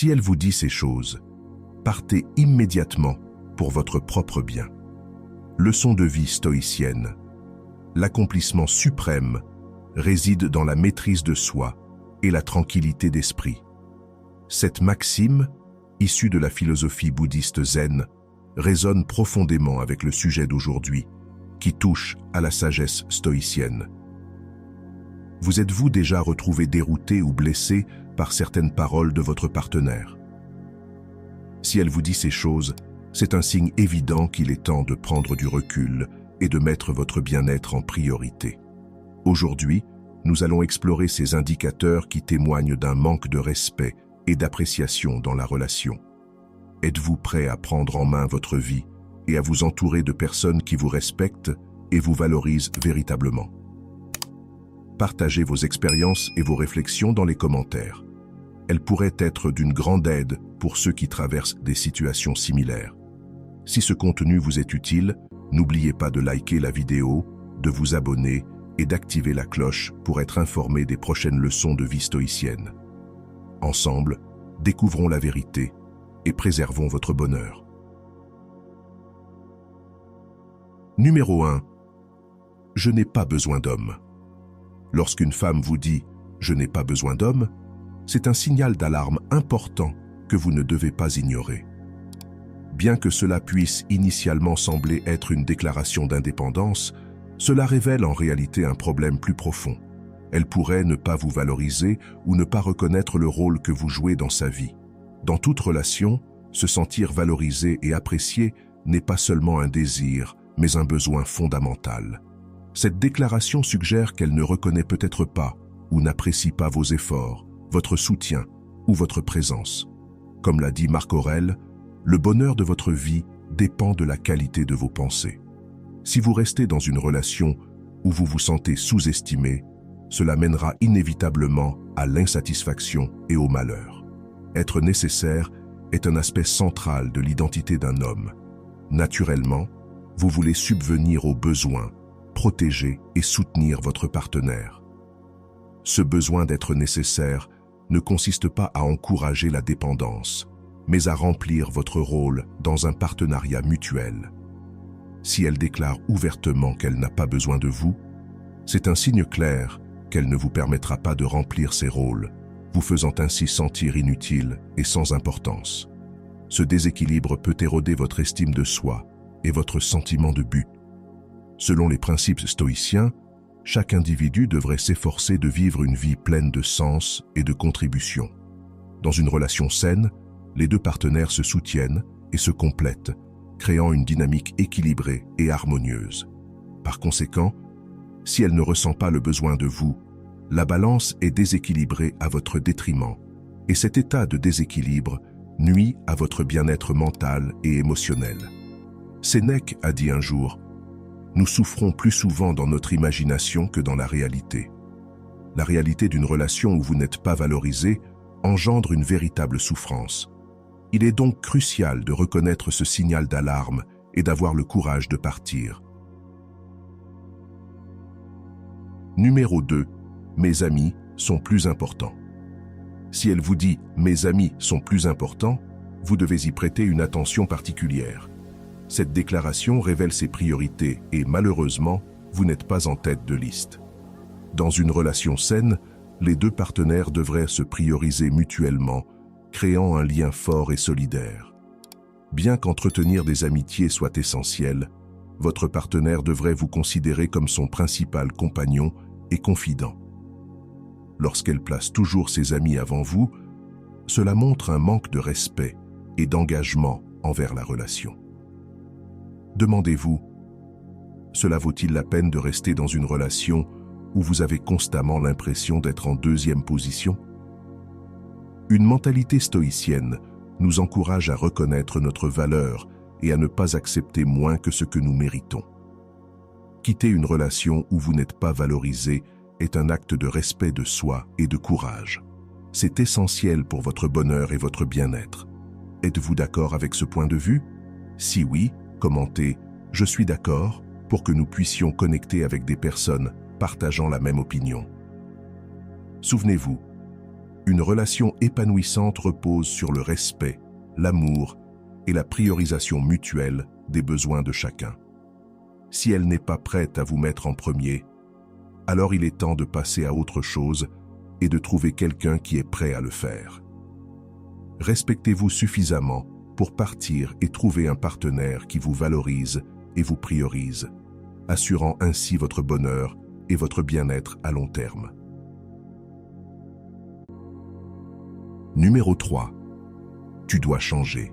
Si elle vous dit ces choses, partez immédiatement pour votre propre bien. Leçon de vie stoïcienne. L'accomplissement suprême réside dans la maîtrise de soi et la tranquillité d'esprit. Cette maxime, issue de la philosophie bouddhiste zen, résonne profondément avec le sujet d'aujourd'hui, qui touche à la sagesse stoïcienne. Vous êtes-vous déjà retrouvé dérouté ou blessé par certaines paroles de votre partenaire? Si elle vous dit ces choses, c'est un signe évident qu'il est temps de prendre du recul et de mettre votre bien-être en priorité. Aujourd'hui, nous allons explorer ces indicateurs qui témoignent d'un manque de respect et d'appréciation dans la relation. Êtes-vous prêt à prendre en main votre vie et à vous entourer de personnes qui vous respectent et vous valorisent véritablement? Partagez vos expériences et vos réflexions dans les commentaires. Elles pourraient être d'une grande aide pour ceux qui traversent des situations similaires. Si ce contenu vous est utile, n'oubliez pas de liker la vidéo, de vous abonner et d'activer la cloche pour être informé des prochaines leçons de vie stoïcienne. Ensemble, découvrons la vérité et préservons votre bonheur. Numéro 1. Je n'ai pas besoin d'homme. Lorsqu'une femme vous dit « je n'ai pas besoin d'homme », c'est un signal d'alarme important que vous ne devez pas ignorer. Bien que cela puisse initialement sembler être une déclaration d'indépendance, cela révèle en réalité un problème plus profond. Elle pourrait ne pas vous valoriser ou ne pas reconnaître le rôle que vous jouez dans sa vie. Dans toute relation, se sentir valorisé et apprécié n'est pas seulement un désir, mais un besoin fondamental. Cette déclaration suggère qu'elle ne reconnaît peut-être pas ou n'apprécie pas vos efforts, votre soutien ou votre présence. Comme l'a dit Marc Aurèle, le bonheur de votre vie dépend de la qualité de vos pensées. Si vous restez dans une relation où vous vous sentez sous-estimé, cela mènera inévitablement à l'insatisfaction et au malheur. Être nécessaire est un aspect central de l'identité d'un homme. Naturellement, vous voulez subvenir aux besoins, protéger et soutenir votre partenaire. Ce besoin d'être nécessaire ne consiste pas à encourager la dépendance, mais à remplir votre rôle dans un partenariat mutuel. Si elle déclare ouvertement qu'elle n'a pas besoin de vous, c'est un signe clair qu'elle ne vous permettra pas de remplir ces rôles, vous faisant ainsi sentir inutile et sans importance. Ce déséquilibre peut éroder votre estime de soi et votre sentiment de but. Selon les principes stoïciens, chaque individu devrait s'efforcer de vivre une vie pleine de sens et de contribution. Dans une relation saine, les deux partenaires se soutiennent et se complètent, créant une dynamique équilibrée et harmonieuse. Par conséquent, si elle ne ressent pas le besoin de vous, la balance est déséquilibrée à votre détriment, et cet état de déséquilibre nuit à votre bien-être mental et émotionnel. Sénèque a dit un jour « Nous souffrons plus souvent dans notre imagination que dans la réalité. » La réalité d'une relation où vous n'êtes pas valorisé engendre une véritable souffrance. Il est donc crucial de reconnaître ce signal d'alarme et d'avoir le courage de partir. Numéro 2. Mes amis sont plus importants. Si elle vous dit « mes amis sont plus importants », vous devez y prêter une attention particulière. Cette déclaration révèle ses priorités et malheureusement, vous n'êtes pas en tête de liste. Dans une relation saine, les deux partenaires devraient se prioriser mutuellement, créant un lien fort et solidaire. Bien qu'entretenir des amitiés soit essentiel, votre partenaire devrait vous considérer comme son principal compagnon et confident. Lorsqu'elle place toujours ses amis avant vous, cela montre un manque de respect et d'engagement envers la relation. Demandez-vous, cela vaut-il la peine de rester dans une relation où vous avez constamment l'impression d'être en deuxième position? Une mentalité stoïcienne nous encourage à reconnaître notre valeur et à ne pas accepter moins que ce que nous méritons. Quitter une relation où vous n'êtes pas valorisé est un acte de respect de soi et de courage. C'est essentiel pour votre bonheur et votre bien-être. Êtes-vous d'accord avec ce point de vue? Si oui, commentez « Je suis d'accord » pour que nous puissions connecter avec des personnes partageant la même opinion. Souvenez-vous, Une relation épanouissante repose sur le respect, l'amour et la priorisation mutuelle des besoins de chacun. Si elle n'est pas prête à vous mettre en premier, alors il est temps de passer à autre chose et de trouver quelqu'un qui est prêt à le faire. Respectez-vous suffisamment pour partir et trouver un partenaire qui vous valorise et vous priorise, assurant ainsi votre bonheur et votre bien-être à long terme. Numéro 3. Tu dois changer.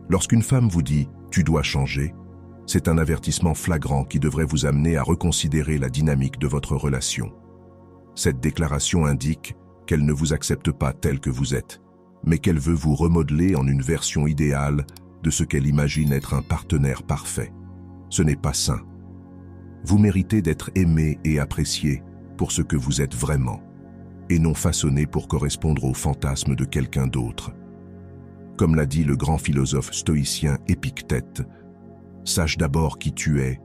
Lorsqu'une femme vous dit « tu dois changer », c'est un avertissement flagrant qui devrait vous amener à reconsidérer la dynamique de votre relation. Cette déclaration indique qu'elle ne vous accepte pas tel que vous êtes, mais qu'elle veut vous remodeler en une version idéale de ce qu'elle imagine être un partenaire parfait. Ce n'est pas sain. Vous méritez d'être aimé et apprécié pour ce que vous êtes vraiment, et non façonné pour correspondre aux fantasmes de quelqu'un d'autre. Comme l'a dit le grand philosophe stoïcien Épictète, « Sache d'abord qui tu es,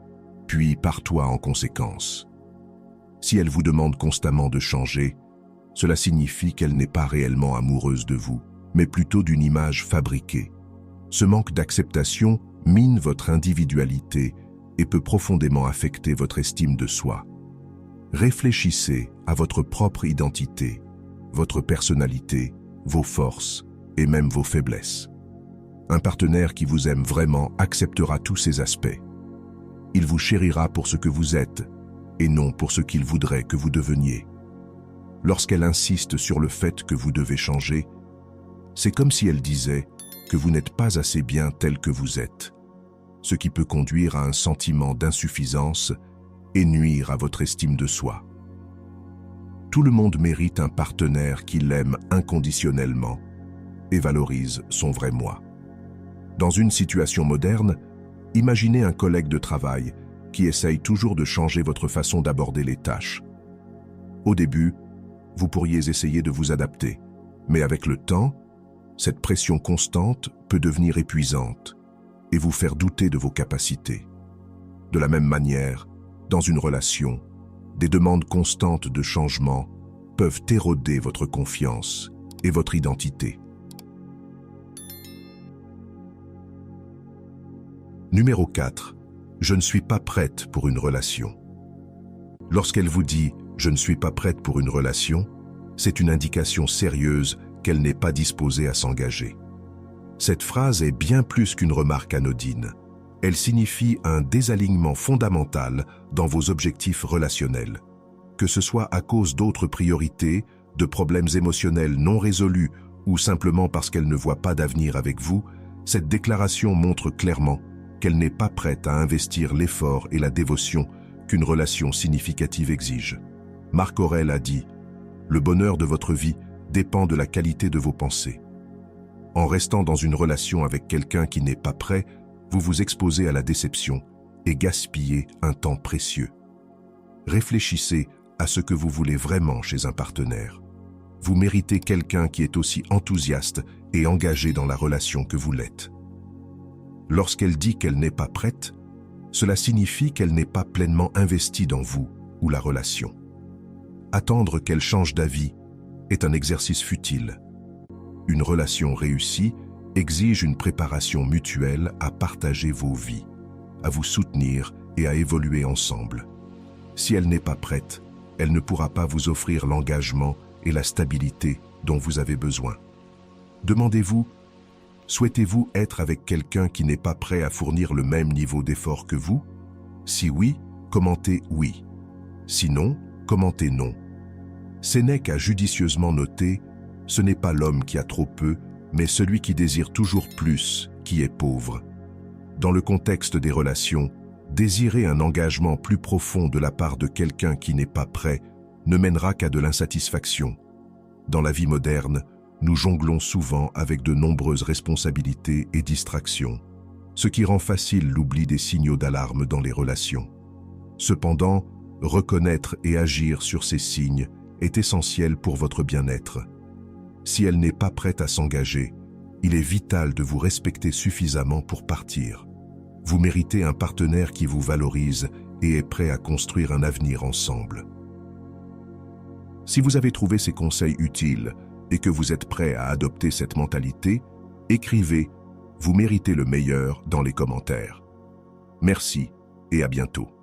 puis pars-toi en conséquence. » Si elle vous demande constamment de changer, cela signifie qu'elle n'est pas réellement amoureuse de vous, mais plutôt d'une image fabriquée. Ce manque d'acceptation mine votre individualité et peut profondément affecter votre estime de soi. Réfléchissez à votre propre identité, votre personnalité, vos forces et même vos faiblesses. Un partenaire qui vous aime vraiment acceptera tous ces aspects. Il vous chérira pour ce que vous êtes et non pour ce qu'il voudrait que vous deveniez. Lorsqu'elle insiste sur le fait que vous devez changer, c'est comme si elle disait que vous n'êtes pas assez bien tel que vous êtes, ce qui peut conduire à un sentiment d'insuffisance et nuire à votre estime de soi. Tout le monde mérite un partenaire qui l'aime inconditionnellement et valorise son vrai moi. Dans une situation moderne, imaginez un collègue de travail qui essaye toujours de changer votre façon d'aborder les tâches. Au début, vous pourriez essayer de vous adapter, mais avec le temps, cette pression constante peut devenir épuisante et vous faire douter de vos capacités. De la même manière, dans une relation, des demandes constantes de changement peuvent éroder votre confiance et votre identité. Numéro 4. Je ne suis pas prête pour une relation. Lorsqu'elle vous dit « je ne suis pas prête pour une relation », c'est une indication sérieuse qu'elle n'est pas disposée à s'engager. Cette phrase est bien plus qu'une remarque anodine. Elle signifie un désalignement fondamental dans vos objectifs relationnels. Que ce soit à cause d'autres priorités, de problèmes émotionnels non résolus ou simplement parce qu'elle ne voit pas d'avenir avec vous, cette déclaration montre clairement qu'elle n'est pas prête à investir l'effort et la dévotion qu'une relation significative exige. Marc Aurèle a dit « Le bonheur de votre vie dépend de la qualité de vos pensées. » En restant dans une relation avec quelqu'un qui n'est pas prêt, vous vous exposez à la déception et gaspillez un temps précieux. Réfléchissez à ce que vous voulez vraiment chez un partenaire. Vous méritez quelqu'un qui est aussi enthousiaste et engagé dans la relation que vous l'êtes. Lorsqu'elle dit qu'elle n'est pas prête, cela signifie qu'elle n'est pas pleinement investie dans vous ou la relation. Attendre qu'elle change d'avis est un exercice futile. Une relation réussie exige une préparation mutuelle à partager vos vies, à vous soutenir et à évoluer ensemble. Si elle n'est pas prête, elle ne pourra pas vous offrir l'engagement et la stabilité dont vous avez besoin. Demandez-vous, souhaitez-vous être avec quelqu'un qui n'est pas prêt à fournir le même niveau d'effort que vous? Si oui, commentez « oui ». Sinon, commentez « non ». Sénèque a judicieusement noté « Ce n'est pas l'homme qui a trop peu, mais celui qui désire toujours plus, qui est pauvre ». Dans le contexte des relations, désirer un engagement plus profond de la part de quelqu'un qui n'est pas prêt ne mènera qu'à de l'insatisfaction. Dans la vie moderne, nous jonglons souvent avec de nombreuses responsabilités et distractions, ce qui rend facile l'oubli des signaux d'alarme dans les relations. Cependant, reconnaître et agir sur ces signes est essentiel pour votre bien-être. Si elle n'est pas prête à s'engager, il est vital de vous respecter suffisamment pour partir. Vous méritez un partenaire qui vous valorise et est prêt à construire un avenir ensemble. Si vous avez trouvé ces conseils utiles, et que vous êtes prêt à adopter cette mentalité, écrivez « Vous méritez le meilleur » dans les commentaires. Merci et à bientôt.